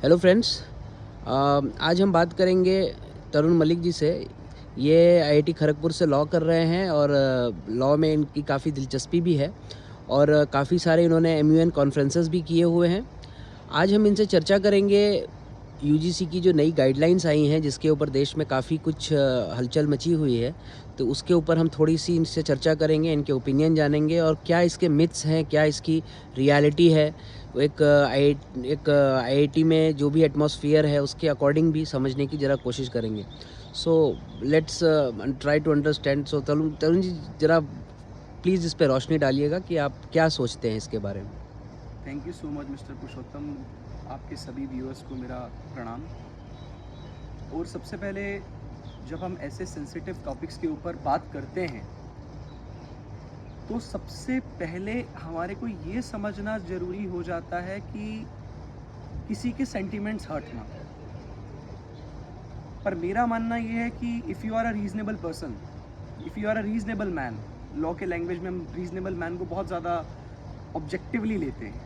Hello friends. आज हम बात करेंगे तरुण मलिक जी से। ये आईआईटी खड़गपुर से लॉ कर रहे हैं और लॉ में इनकी काफ़ी दिलचस्पी भी है और काफ़ी सारे इन्होंने एमयूएन कॉन्फ्रेंसेस भी किए हुए हैं। आज हम इनसे चर्चा करेंगे यूजीसी की जो नई गाइडलाइंस आई हैं, जिसके ऊपर देश में काफ़ी कुछ हलचल मची हुई है। तो उसके ऊपर हम थोड़ी-सी इनसे चर्चा करेंगे, इनके ओपिनियन जानेंगे और क्या इसके मिथ्स हैं, क्या इसकी रियलिटी है। एक आईआईटी में जो भी एटमॉस्फेयर है, उसके अकॉर्डिंग भी समझने की ज़रा कोशिश करेंगे। So let's try to understand. So Tarun Tarun ji, ज़रा प्लीज़ इस पे रोशनी डालिएगा कि आप क्या सोचते हैं इसके बारे में? Thank you so much mister Purushottam. आपके सभी व्यूअर्स को मेरा प्रणाम। और सबसे पहले, जब हम ऐसे सेंसिटिव टॉपिक्स के ऊपर बात करते हैं तो सबसे पहले हमारे को ये समझना ज़रूरी हो जाता है कि किसी के सेंटिमेंट्स हर्ट ना हो। पर मेरा मानना ये है कि if you are a reasonable person, if you are a reasonable man, law के लैंग्वेज में हम रीजनेबल मैन को बहुत ज़्यादा ऑब्जेक्टिवली लेते हैं।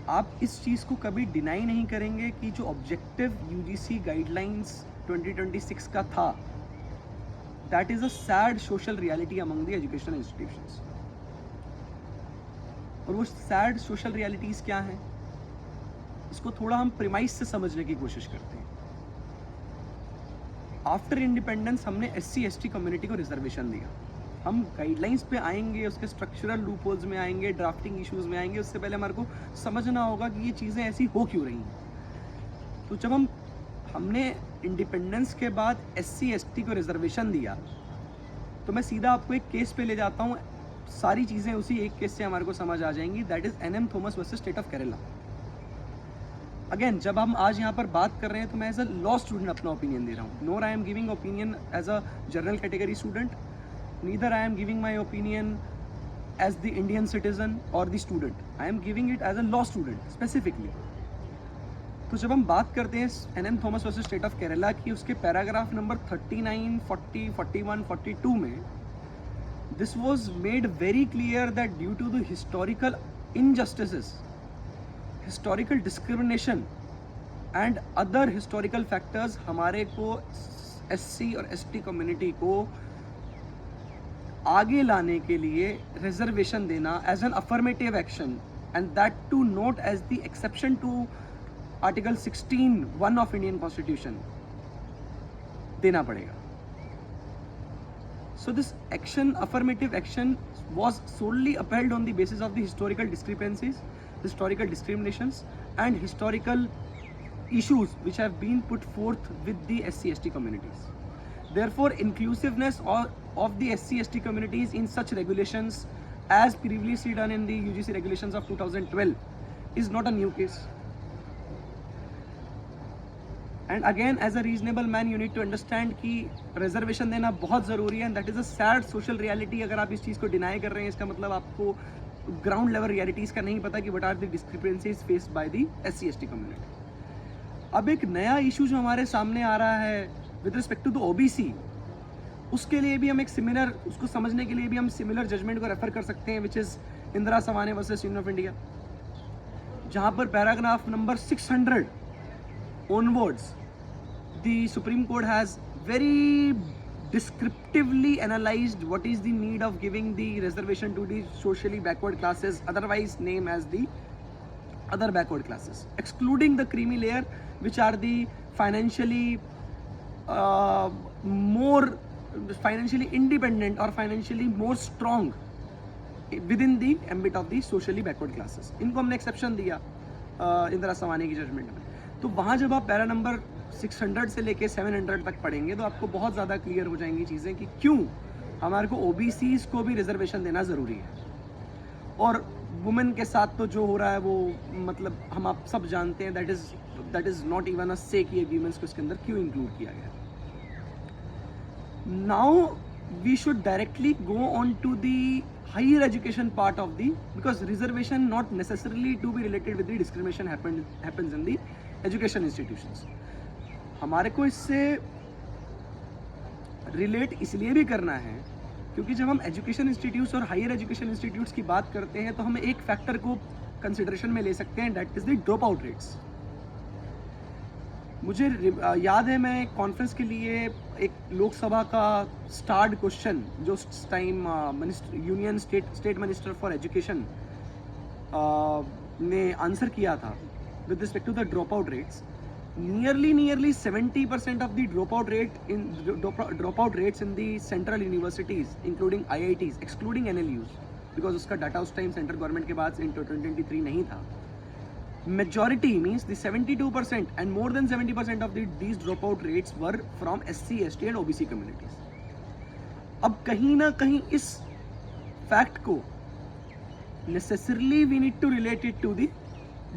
आप इस चीज़ को कभी डिनाई नहीं करेंगे कि जो ऑब्जेक्टिव यूजीसी गाइडलाइंस 2026 का था, that is a sad social reality among the educational institutions. और वो सैड सोशल रियलिटीज़ क्या हैं, इसको थोड़ा हम प्रीमाइस से समझने की कोशिश करते हैं। आफ्टर इंडिपेंडेंस हमने SC/ST कम्युनिटी को रिजर्वेशन दिया। हम गाइडलाइंस पे आएंगे, उसके स्ट्रक्चरल लूपहोल्स में आएंगे, ड्राफ्टिंग इश्यूज में आएंगे। उससे पहले हमारे को समझना होगा कि ये चीज़ें ऐसी हो क्यों रही हैं। तो जब हमने इंडिपेंडेंस के बाद SC/ST को रिजर्वेशन दिया, तो मैं सीधा आपको एक केस पे ले जाता हूँ। सारी चीज़ें उसी एक केस से हमारे को समझ आ जाएंगी। That is NM Thomas versus state of Kerala. Again, जब हम आज यहाँ पर बात कर रहे हैं तो मैं एज अ लॉ स्टूडेंट अपना ओपिनियन दे रहा हूँ। Nor I am giving opinion as a general category student, neither I am giving my opinion as the Indian citizen और the student. I am giving it as a law student specifically. तो जब हम बात करते हैं NM Thomas versus state of Kerala की, उसके paragraph number 39, 40, 41, 42 में this was made very clear that due to the historical injustices, historical discrimination and other historical factors, हमारे को SC और ST कम्युनिटी को आगे लाने के लिए रिजर्वेशन देना as an affirmative action, and that too note as the exception to article 16(1) of Indian constitution देना पड़ेगा। So this action, affirmative action, was solely upheld on the basis of the historical discrepancies, historical discriminations, and historical issues which have been put forth with the SC/ST communities. Therefore, inclusiveness of the SC/ST communities in such regulations, as previously done in the UGC regulations of 2012, is not a new case. And again, as a reasonable man, you need to understand कि reservation देना बहुत ज़रूरी है, and that is a sad social reality. अगर आप इस चीज़ को deny कर रहे हैं, इसका मतलब आपको ग्राउंड लेवल रियलिटीज़ का नहीं पता कि what are the discrepancies faced by the SC/ST community. अब एक नया इशू जो हमारे सामने आ रहा है with respect to the OBC, उसके लिए भी हम एक सिमिलर, उसको समझने के लिए भी हम सिमिलर जजमेंट को रेफर कर सकते हैं, which is Indira Sawhney versus union of India, जहाँ पर paragraph number 600 onwards, the Supreme Court has very descriptively analyzed what is the need of giving the reservation to the socially backward classes, otherwise named as the other backward classes, excluding the creamy layer, which are the financially more financially independent or financially more strong within the ambit of the socially backward classes. इनको हमने exception दिया इंदिरा सवानी की judgement में। तो वहाँ जब आप para number 600 से लेके 700 तक पढ़ेंगे तो आपको बहुत ज़्यादा क्लियर हो जाएंगी चीज़ें कि क्यों हमारे को OBCs को भी रिजर्वेशन देना ज़रूरी है। और वुमेन के साथ तो जो हो रहा है वो, मतलब हम आप सब जानते हैं, दैट इज़ नॉट इवन अ से कि वीमेंस को इसके अंदर क्यों इंक्लूड किया गया। Now we should directly go on to the higher education part of the, because reservation not necessarily to be related with the discrimination happens in the education institutions. हमारे को इससे रिलेट इसलिए भी करना है क्योंकि जब हम एजुकेशन इंस्टीट्यूट्स और हायर एजुकेशन इंस्टीट्यूट्स की बात करते हैं तो हम एक फैक्टर को कंसिडरेशन में ले सकते हैं, that is the drop out rates. मुझे याद है मैं एक कॉन्फ्रेंस के लिए एक लोकसभा का स्टार्ड क्वेश्चन जो उस time union state minister for education ने आंसर किया था with respect to the dropout rates. Nearly 70% of the dropout rates in the central universities, including IITs, excluding NLUs, because उसका डाटा उस टाइम सेंट्रल गवर्नमेंट के बाद इन 2023 नहीं था. Majority means the 72% and more than 70% of these dropout rates were from SC, ST and OBC communities. अब कहीं ना कहीं इस फैक्ट को necessarily we need to relate it to the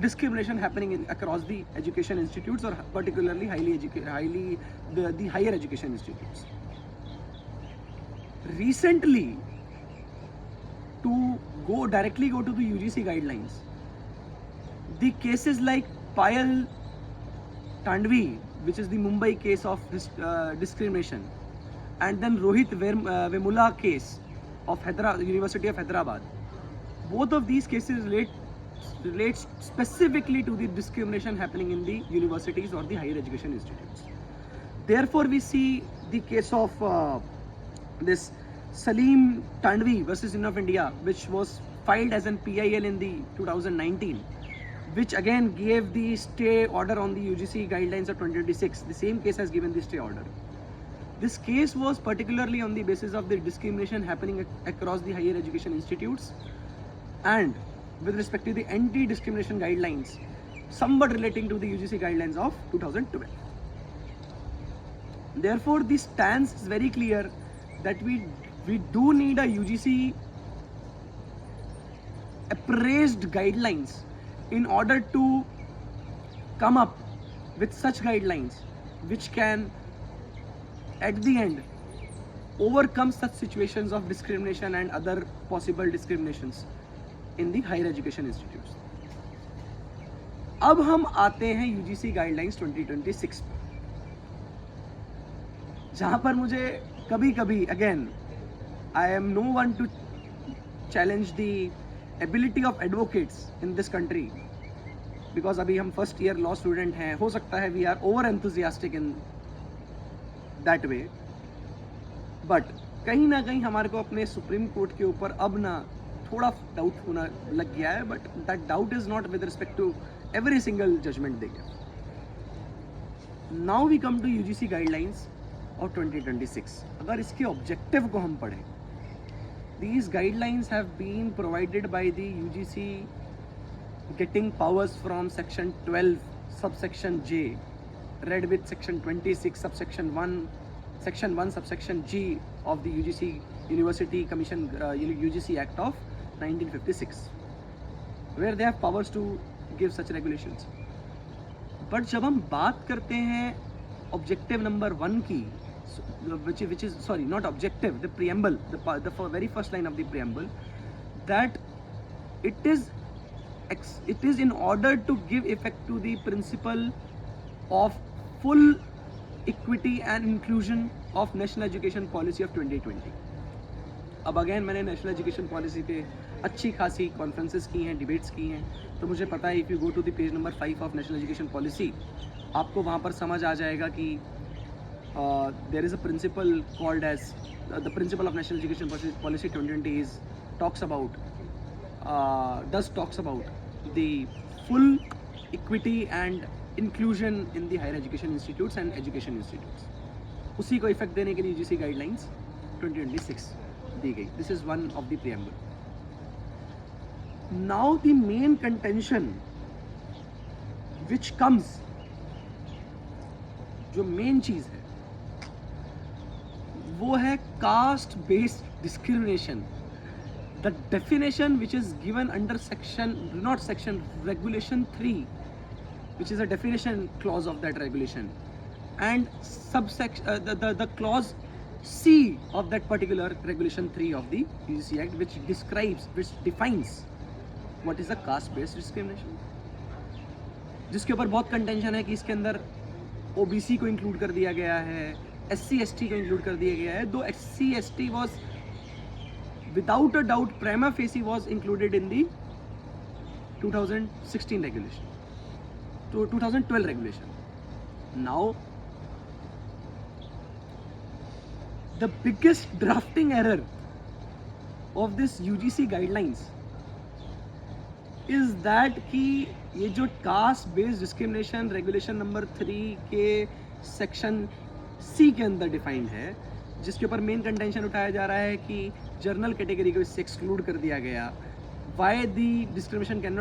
discrimination happening across the education institutes, or particularly the higher education institutes. Recently, to directly go to the UGC guidelines, the cases like Payal Tandvi, which is the Mumbai case of discrimination, and then Rohit Vemula case of University of Hyderabad, both of these cases relates specifically to the discrimination happening in the universities or the higher education institutes. Therefore, we see the case of this Salim Tandvi versus Union of India, which was filed as an PIL in the 2019, which again gave the stay order on the UGC guidelines of 2026. The same case has given the stay order. This case was particularly on the basis of the discrimination happening across the higher education institutes, and with respect to the anti-discrimination guidelines, somewhat relating to the UGC guidelines of 2012. Therefore, the stance is very clear that we do need a UGC appraised guidelines in order to come up with such guidelines which can, at the end, overcome such situations of discrimination and other possible discriminations in the higher education institutes. अब हम आते हैं UGC guidelines 2026 पर, जहां पर मुझे कभी कभी again I am no one to challenge the ability of advocates in this country, because अभी हम first year law student हैं, हो सकता है we are over enthusiastic in that way, but कहीं ना कहीं हमारे को अपने सुप्रीम कोर्ट के ऊपर अब ना थोड़ा डाउट होना लग गया है, but that doubt is not with respect to every single judgment दे गया. Now we come to UGC guidelines of 2026. अगर इसके ऑब्जेक्टिव को हम पढ़ें, these guidelines have been provided by the UGC getting powers from section 12 subsection J, read with section 26 subsection 1 section 1 subsection G of the UGC University Commission UGC Act of 1956, where they have powers to give such regulations. But जब हम बात करते हैं objective number 1 की, which is sorry, not objective, the preamble, the very first line of the preamble, that it is in order to give effect to the principle of full equity and inclusion of National Education Policy of 2020. अब again मैंने national education policy पे अच्छी खासी conferences की हैं, debates की हैं, तो मुझे पता है if you go to the page number 5 of national education policy, आपको वहाँ पर समझ आ जाएगा कि there is a principle called as the principle of national education policy 2020 talks about the full equity and inclusion in the higher education institutes and education institutes. उसी को effect देने के लिए UGC गाइडलाइंस 2026 दी गई. This is one of the preamble. Now the main contention which comes, जो main चीज है वो है caste based discrimination. The definition which is given under regulation 3, which is a definition clause of that regulation, and the clause C of that particular regulation 3 of the UGC Act, which defines what is a caste based discrimination, जिसके ऊपर बहुत contention है कि इसके अंदर OBC को include कर दिया गया है, SC ST को इंक्लूड कर दिया गया है. दो SC ST was without a doubt prima facie was included in the 2016 regulation, to 2012 regulation. Now, the biggest drafting error of this UGC guidelines is that कि ये जो caste based discrimination regulation number 3 के section C के अंदर defined है, जिसके ऊपर main contention उठाया जा रहा है कि जर्नल कैटेगरी को इससे एक्सक्लूड कर दिया गया. Why the discrimination can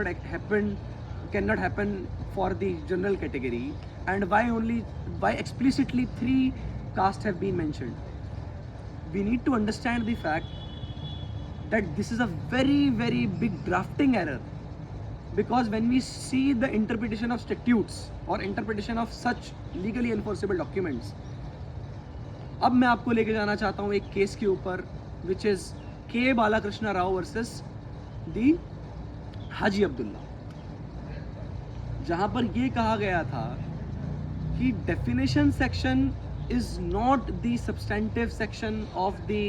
not happen for the general category and why explicitly 3 caste have been mentioned. We need to understand the fact that this is a very big drafting error, because when we see the interpretation of statutes or interpretation of such legally enforceable documents, अब मैं आपको लेके जाना चाहता हूँ एक case के ऊपर which is के बालाकृष्ण राव वर्सेस दी हाजी अब्दुल्ला, जहाँ पर ये कहा गया था कि definition section is not the substantive section of the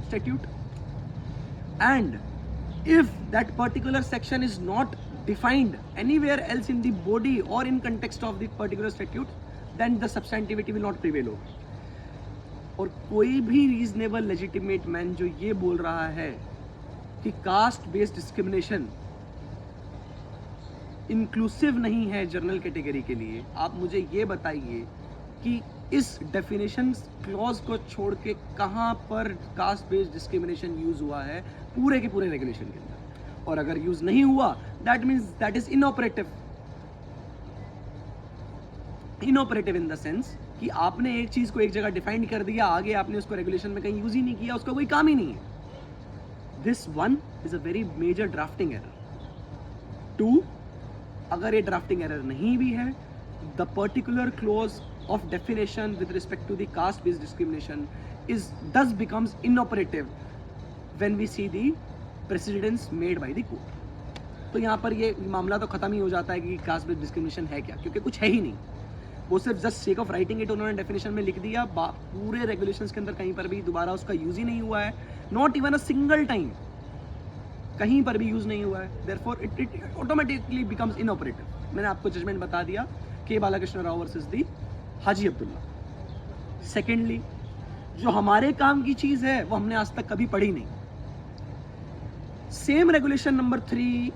statute, and if that particular section is not defined anywhere else in the body or in context of the particular statute, then the substantivity will not prevail over. और कोई भी reasonable legitimate man जो ये बोल रहा है कि caste based discrimination inclusive नहीं है जनरल कैटेगरी के लिए, आप मुझे ये बताइए कि इस डेफिनेशन क्लॉज को छोड़ के कहाँ पर कास्ट बेस्ड डिस्क्रिमिनेशन यूज हुआ है पूरे के पूरे रेगुलेशन के अंदर. और अगर यूज नहीं हुआ, that means that is inoperative in the sense कि आपने एक चीज को एक जगह डिफाइन कर दिया, आगे आपने उसको रेगुलेशन में कहीं यूज ही नहीं किया, उसका कोई काम ही नहीं है. This one is a very major drafting error. 2, अगर ये ड्राफ्टिंग एरर नहीं भी है, the particular clause of definition with respect to the caste based discrimination thus becomes inoperative when we see the precedents made by the court. तो यहाँ पर ये मामला तो ख़त्म ही हो जाता है कि कास्ट बेस्ड डिस्क्रिमिनेशन है क्या, क्योंकि कुछ है ही नहीं. वो सिर्फ just sake of writing it उन्होंने डेफिनेशन में लिख दिया, पूरे रेगुलेशंस के अंदर कहीं पर भी दोबारा उसका यूज़ ही नहीं हुआ है, not even a single time, कहीं पर भी यूज़ नहीं हुआ है. Therefore it automatically becomes inoperative. मैंने आपको जजमेंट बता दिया के बालाकृष्ण राव वर्सेस दी हाजी अब्दुल्ला. सेकेंडली, जो हमारे काम की चीज़ है वो हमने आज तक कभी पढ़ी नहीं. Same regulation number 3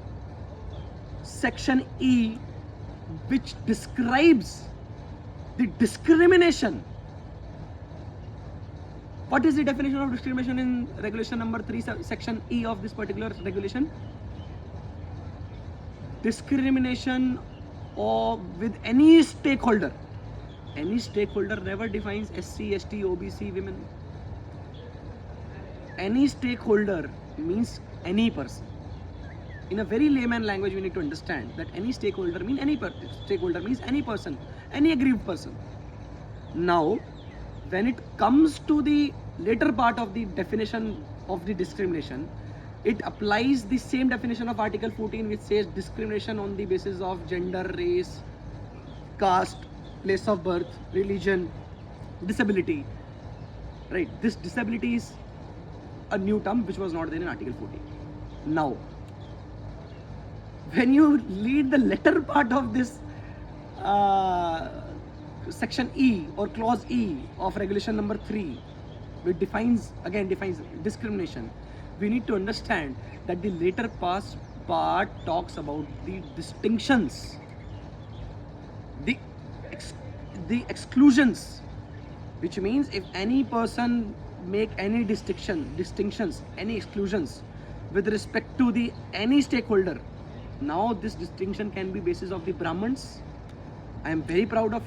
section E which describes the discrimination. What is the definition of discrimination in regulation number 3 section E of this particular regulation? Discrimination or with any stakeholder. Any stakeholder never defines SC, ST, OBC, women. Any stakeholder means any person. In a very layman language, we need to understand that any stakeholder means any person, any aggrieved person. Now, when it comes to the later part of the definition of the discrimination, it applies the same definition of Article 14, which says discrimination on the basis of gender, race, caste, place of birth, religion, disability. Right? This disability is a new term which was not there in Article 14. Now, when you read the letter part of this section E or clause E of regulation number 3, which defines discrimination, we need to understand that the later part talks about the distinctions, the exclusions, which means if any person make any distinctions, any exclusions with respect to the any stakeholder, now this distinction can be basis of the Brahmins. I am very proud of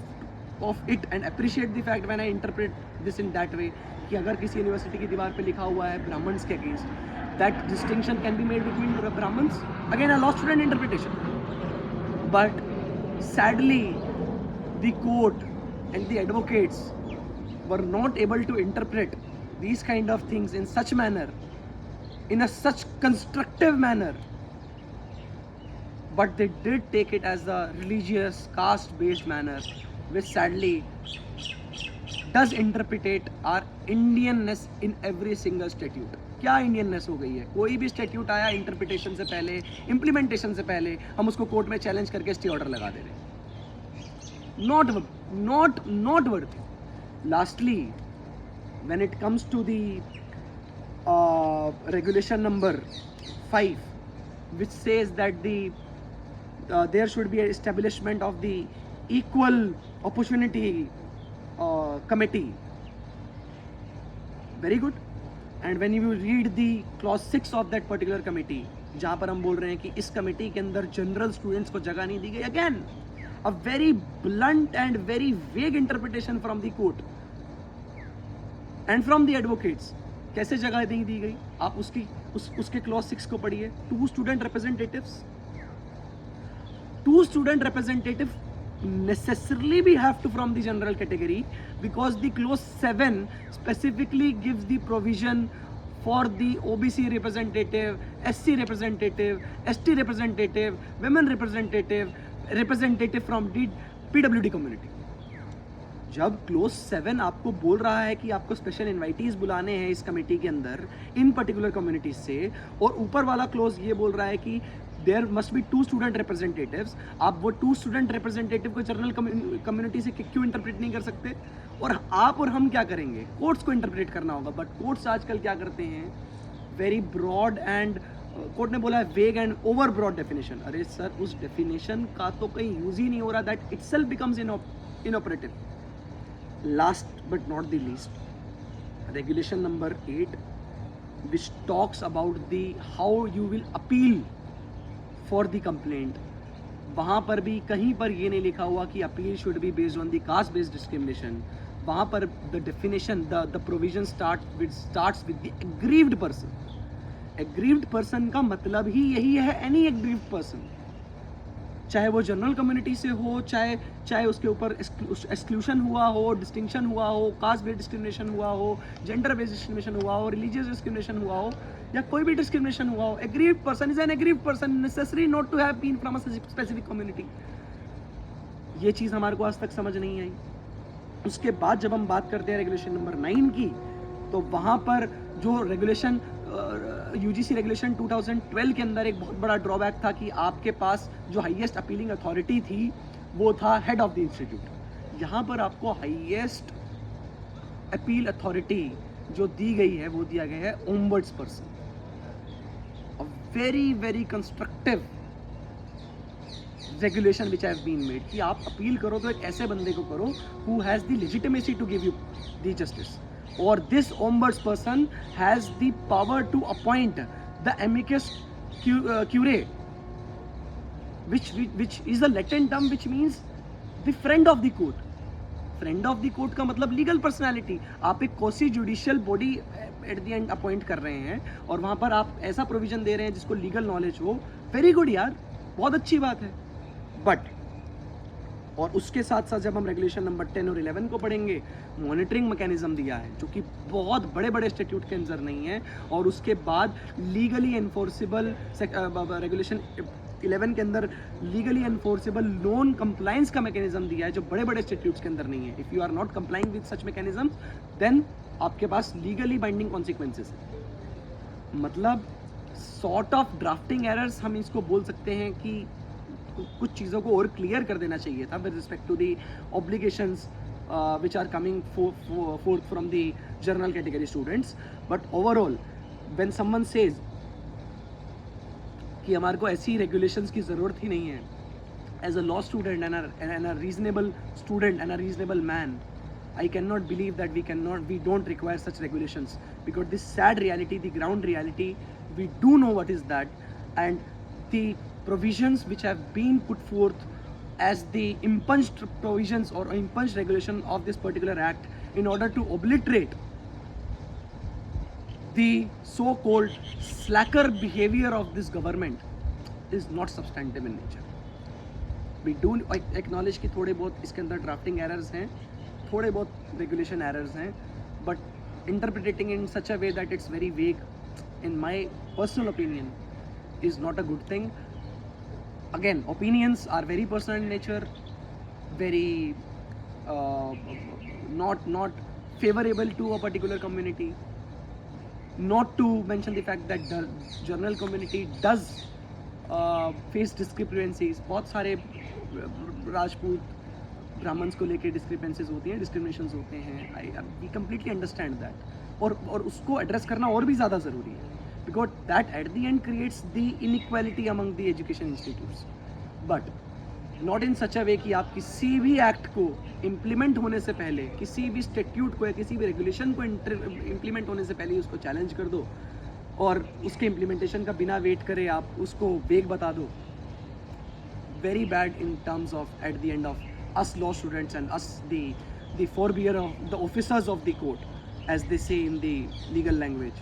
it and appreciate the fact when I interpret this in that way कि अगर किसी university की दीवार पे लिखा हुआ है Brahmins के against, that distinction can be made between Brahmins. Again, I lost student interpretation. But sadly, the court and the advocates were not able to interpret these kind of things in such manner, in a such constructive manner. But they did take it as a religious, caste-based manner, which sadly does interpret our Indianness in every single statute. क्या Indianness हो गई है? कोई भी statute आया interpretation से पहले, implementation से पहले हम उसको कोर्ट में चैलेंज करके स्टे ऑर्डर लगा दे रहे हैं. not worthy. Lastly, when it comes to the regulation number 5, which says that there should be an establishment of the equal opportunity committee. Very good. And when you read the clause 6 of that particular committee, जहाँ पर हम बोल रहे हैं कि इस committee के अंदर जनरल स्टूडेंट्स को जगह नहीं दी गई, again a very blunt and very vague interpretation from the court and from the advocates. कैसे जगह नहीं दी गई? आप उसके क्लॉज 6 को पढ़िए. Two student representative necessarily we have to from the general category, because the clause 7 specifically gives the provision for the OBC representative, SC representative, ST representative, women representative from the PWD community. जब close 7 आपको बोल रहा है कि आपको special invitees बुलाने हैं इस कमेटी के अंदर इन पर्टिकुलर कम्युनिटीज से, और ऊपर वाला क्लोज ये बोल रहा है कि there must be 2 student representatives, आप वो 2 स्टूडेंट रिप्रेजेंटेटिव को जनरल कम्युनिटी से क्यों इंटरप्रेट नहीं कर सकते? और आप और हम क्या करेंगे? कोर्ट्स को इंटरप्रेट करना होगा. बट कोर्ट्स आजकल क्या करते हैं? वेरी ब्रॉड एंड कोर्ट ने बोला है वेग एंड ओवर ब्रॉड डेफिनेशन. अरे सर, उस डेफिनेशन का तो कहीं यूज ही नहीं हो रहा. That itself becomes inoperative. Last but not the least, regulation number 8, which talks about the how you will appeal for the complaint. वहाँ पर भी कहीं पर ये नहीं लिखा हुआ कि appeal should be based on the caste based discrimination. वहाँ पर the definition, the provision starts with the aggrieved person. Aggrieved person का मतलब ही यही है, any aggrieved person. चाहे वो जनरल कम्युनिटी से हो, चाहे उसके ऊपर एक्सक्लूशन हुआ हो, डिस्टिंक्शन हुआ हो, कास्ट बेस्ड डिस्क्रिमिनेशन हुआ हो, जेंडर बेस्ड डिस्क्रिमिनेशन हुआ हो, रिलीजियस डिस्क्रिमिनेशन हुआ हो, या कोई भी डिस्क्रिमिनेशन हुआ हो. Aggrieved person is an aggrieved person, necessary not to have been from a specific community. ये चीज़ हमारे को आज तक समझ नहीं आई. उसके बाद जब हम बात करते हैं रेगुलेशन नंबर 9 की, तो वहाँ पर जो रेगुलेशन यूजीसी रेगुलेशन 2012 के अंदर एक बहुत बड़ा ड्रॉबैक था कि आपके पास जो हाईएस्ट अपीलिंग अथॉरिटी थी वो था हेड ऑफ द इंस्टीट्यूट. यहाँ पर आपको हाईएस्ट अपील अथॉरिटी जो दी गई है वो दिया गया है ombudsperson. A very very constructive regulation which have been made कि आप अपील करो तो एक ऐसे बंदे को करो who has the legitimacy to give you the justice. Or this ombuds person has the power to appoint the amicus curiae, which is a Latin term which means the friend of the court. Friend of the court का मतलब legal personality. आप एक quasi judicial body at the end appoint कर रहे हैं और वहाँ पर आप ऐसा provision दे रहे हैं जिसको legal knowledge हो. Very good यार, बहुत अच्छी बात है. But और उसके साथ साथ जब हम रेगुलेशन नंबर 10 और 11 को पढ़ेंगे, मॉनिटरिंग मैकेनिज्म दिया है जो कि बहुत बड़े बड़े इंस्टीट्यूट के अंदर नहीं है. और उसके बाद लीगली एनफोर्सेबल रेगुलेशन 11 के अंदर लीगली एनफोर्सेबल नॉन कंप्लायंस का मैकेनिज्म दिया है जो बड़े बड़े इंस्टीट्यूट्स के अंदर नहीं है. If you are not complying with such mechanism then आपके पास लीगली बाइंडिंग कॉन्सिक्वेंसेस है. मतलब सॉर्ट ऑफ ड्राफ्टिंग एरर्स हम इसको बोल सकते हैं कि कुछ चीज़ों को और क्लियर कर देना चाहिए था with respect to the obligations which are coming forth from the general category students. But overall when someone says कि हमारे को ऐसी रेगुलेशंस की ज़रूरत ही नहीं है, as a law student and a reasonable student and a reasonable man, I cannot believe that we don't require such regulations, because this sad reality, the ground reality, we do know what is that. And the provisions which have been put forth as the impunged provisions or impunged regulation of this particular act in order to obliterate the so-called slacker behavior of this government is not substantive in nature. We do acknowledge कि थोड़े बहुत इसके अंदर drafting errors हैं, थोड़े बहुत regulation errors हैं, but interpreting in such a way that it's very vague, in my personal opinion, is not a good thing. Again, opinions are very personal in nature, very not favorable to a particular community. Not to mention the fact that the general community does face discrepancies. बहुत सारे Rajput Brahmins को लेके discrepancies होती हैं, discriminations होते हैं, I we completely understand that, और उसको एड्रेस करना और भी ज़्यादा ज़रूरी है, because that at the end creates the inequality among the education institutes, but not in such a way कि आप किसी भी एक्ट को इम्प्लीमेंट होने से पहले, किसी भी स्टेट्यूट को या किसी भी रेगुलेशन को इम्प्लीमेंट होने से पहले ही उसको चैलेंज कर दो और उसके इम्प्लीमेंटेशन का बिना वेट करे आप उसको वेग बता दो. Very bad in terms of eight the end of us law students and us the forebear of the officers of the court, as they say in the legal language.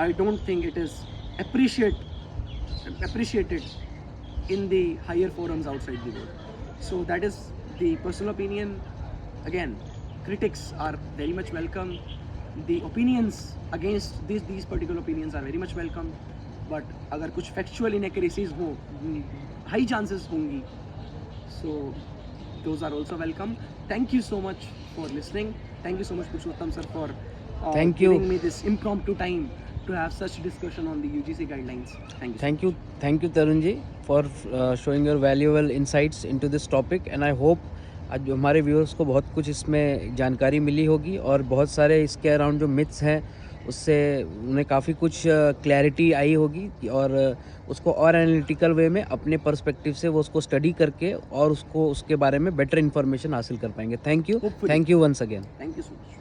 I don't think it is appreciated in the higher forums outside the world. So that is the personal opinion. Again, critics are very much welcome. The opinions against these particular opinions are very much welcome. But अगर कुछ factual inaccuracies हो, high chances होंगी, so those are also welcome. Thank you so much for listening. Thank you so much, Purushottam sir, for Thank you. giving me this impromptu time to have such discussion on the UGC guidelines. Thank you. Thank you Tarun ji for showing your valuable insights into this topic, and I hope आज हमारे viewers को बहुत कुछ इसमें जानकारी मिली होगी और बहुत सारे इसके अराउंड जो मिथ्स हैं उससे उन्हें काफ़ी कुछ क्लैरिटी आई होगी और उसको और एनालिटिकल वे में अपने पर्सपेक्टिव से वो उसको स्टडी करके और उसको उसके बारे में बेटर इन्फॉर्मेशन हासिल कर पाएंगे. Thank you Hopefully. Once again. Thank you so much.